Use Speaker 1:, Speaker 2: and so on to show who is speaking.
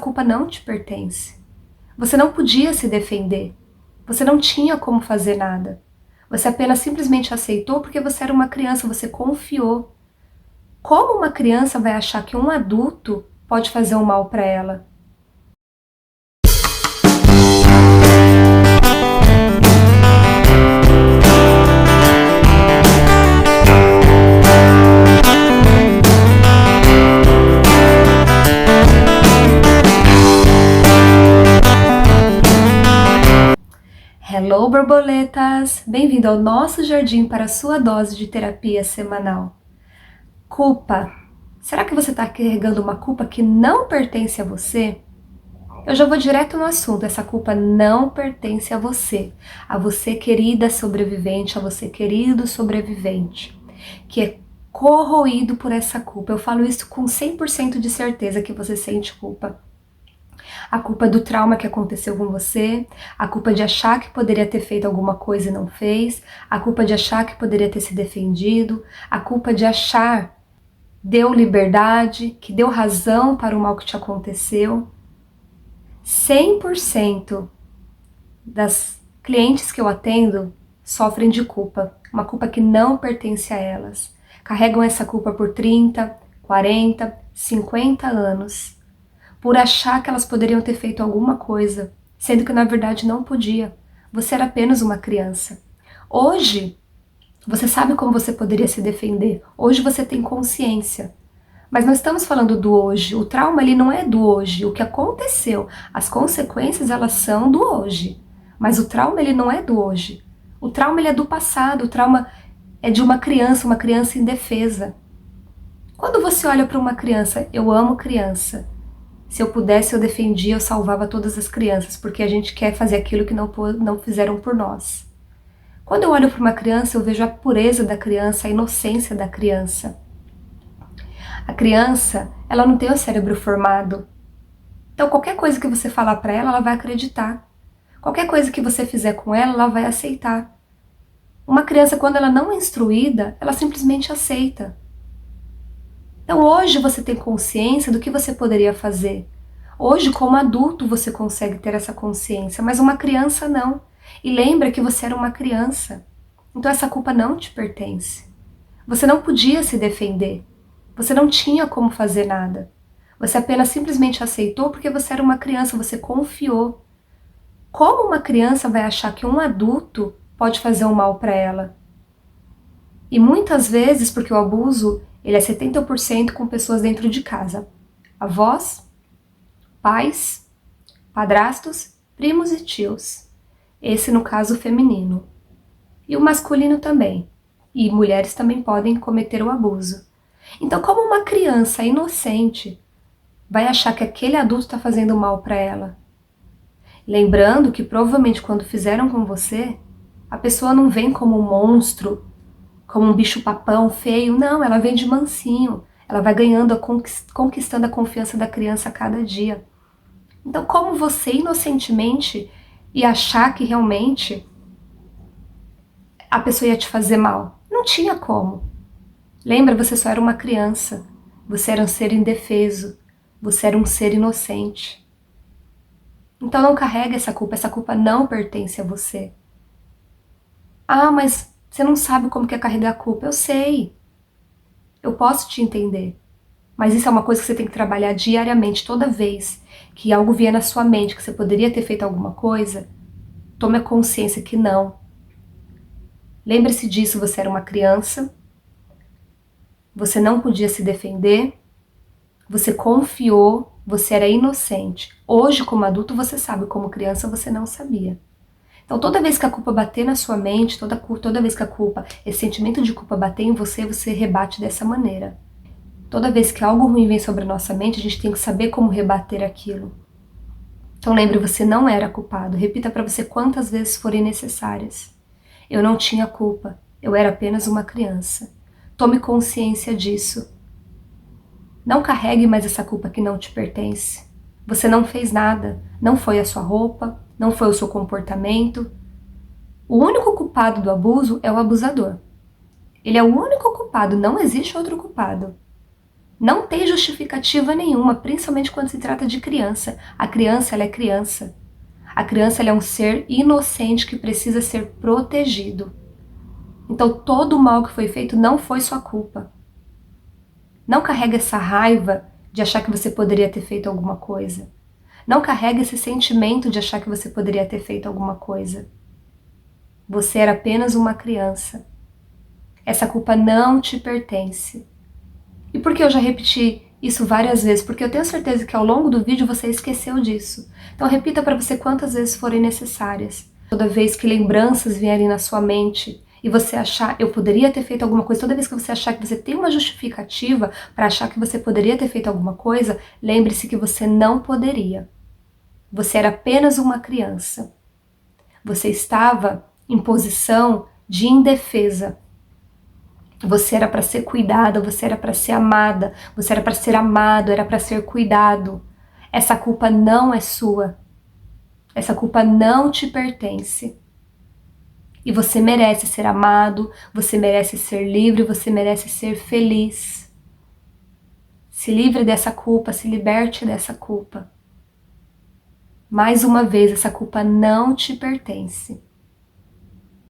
Speaker 1: culpa não te pertence. Você não podia se defender. Você não tinha como fazer nada. Você apenas simplesmente aceitou porque você era uma criança, você confiou. Como uma criança vai achar que um adulto pode fazer um mal para ela? Hello, borboletas! Bem-vindo ao nosso jardim para a sua dose de terapia semanal. Culpa. Será que você está carregando uma culpa que não pertence a você? Eu já vou direto no assunto. Essa culpa não pertence a você querida sobrevivente, a você querido sobrevivente, que é corroído por essa culpa. Eu falo isso com 100% de certeza que você sente culpa. A culpa do trauma que aconteceu com você, a culpa de achar que poderia ter feito alguma coisa e não fez, a culpa de achar que poderia ter se defendido, a culpa de achar deu liberdade, que deu razão para o mal que te aconteceu. 100% das clientes que eu atendo sofrem de culpa, uma culpa que não pertence a elas. Carregam essa culpa por 30, 40, 50 anos, por achar que elas poderiam ter feito alguma coisa, sendo que na verdade não podia. Você era apenas uma criança. Hoje, você sabe como você poderia se defender. Hoje você tem consciência. Mas não estamos falando do hoje. O trauma ele não é do hoje. O que aconteceu, as consequências elas são do hoje. Mas o trauma ele não é do hoje. O trauma ele é do passado. O trauma é de uma criança indefesa. Quando você olha para uma criança, eu amo criança. Se eu pudesse, eu defendia, eu salvava todas as crianças, porque a gente quer fazer aquilo que não fizeram por nós. Quando eu olho para uma criança, eu vejo a pureza da criança, a inocência da criança. A criança, ela não tem o cérebro formado. Então, qualquer coisa que você falar para ela, ela vai acreditar. Qualquer coisa que você fizer com ela, ela vai aceitar. Uma criança, quando ela não é instruída, ela simplesmente aceita. Então, hoje você tem consciência do que você poderia fazer. Hoje, como adulto, você consegue ter essa consciência, mas uma criança não. E lembra que você era uma criança. Então, essa culpa não te pertence. Você não podia se defender. Você não tinha como fazer nada. Você apenas simplesmente aceitou porque você era uma criança, você confiou. Como uma criança vai achar que um adulto pode fazer um mal para ela? E muitas vezes, porque o abuso ele é 70% com pessoas dentro de casa. Avós, pais, padrastos, primos e tios. Esse no caso feminino. E o masculino também. E mulheres também podem cometer o abuso. Então, como uma criança inocente vai achar que aquele adulto está fazendo mal para ela? Lembrando que provavelmente quando fizeram com você, a pessoa não vem como um monstro, como um bicho-papão feio, não, ela vem de mansinho. Ela vai ganhando, conquistando a confiança da criança a cada dia. Então, como você inocentemente ia achar que realmente a pessoa ia te fazer mal? Não tinha como. Lembra, você só era uma criança, você era um ser indefeso, você era um ser inocente. Então não carrega essa culpa não pertence a você. Ah, mas você não sabe como que é carregar a culpa. Eu sei, eu posso te entender. Mas isso é uma coisa que você tem que trabalhar diariamente, toda vez que algo vier na sua mente, que você poderia ter feito alguma coisa, tome a consciência que não. Lembre-se disso, você era uma criança, você não podia se defender, você confiou, você era inocente. Hoje, como adulto, você sabe, como criança, você não sabia. Então, toda vez que a culpa bater na sua mente, toda vez que a culpa, esse sentimento de culpa bater em você, você rebate dessa maneira. Toda vez que algo ruim vem sobre a nossa mente, a gente tem que saber como rebater aquilo. Então, lembre, você não era culpado. Repita para você quantas vezes forem necessárias. Eu não tinha culpa, eu era apenas uma criança. Tome consciência disso. Não carregue mais essa culpa que não te pertence. Você não fez nada, não foi a sua roupa, não foi o seu comportamento. O único culpado do abuso é o abusador. Ele é o único culpado, não existe outro culpado. Não tem justificativa nenhuma, principalmente quando se trata de criança. A criança, ela é criança. A criança, ela é um ser inocente que precisa ser protegido. Então, todo o mal que foi feito não foi sua culpa. Não carrega essa raiva de achar que você poderia ter feito alguma coisa. Não carrega esse sentimento de achar que você poderia ter feito alguma coisa. Você era apenas uma criança. Essa culpa não te pertence. E por que eu já repeti isso várias vezes? Porque eu tenho certeza que ao longo do vídeo você esqueceu disso. Então repita para você quantas vezes forem necessárias. Toda vez que lembranças vierem na sua mente e você achar, eu poderia ter feito alguma coisa, toda vez que você achar que você tem uma justificativa para achar que você poderia ter feito alguma coisa, lembre-se que você não poderia. Você era apenas uma criança. Você estava em posição de indefesa. Você era para ser cuidada, você era para ser amada, você era para ser amado, era para ser cuidado. Essa culpa não é sua. Essa culpa não te pertence. E você merece ser amado, você merece ser livre, você merece ser feliz. Se livre dessa culpa, se liberte dessa culpa. Mais uma vez, essa culpa não te pertence.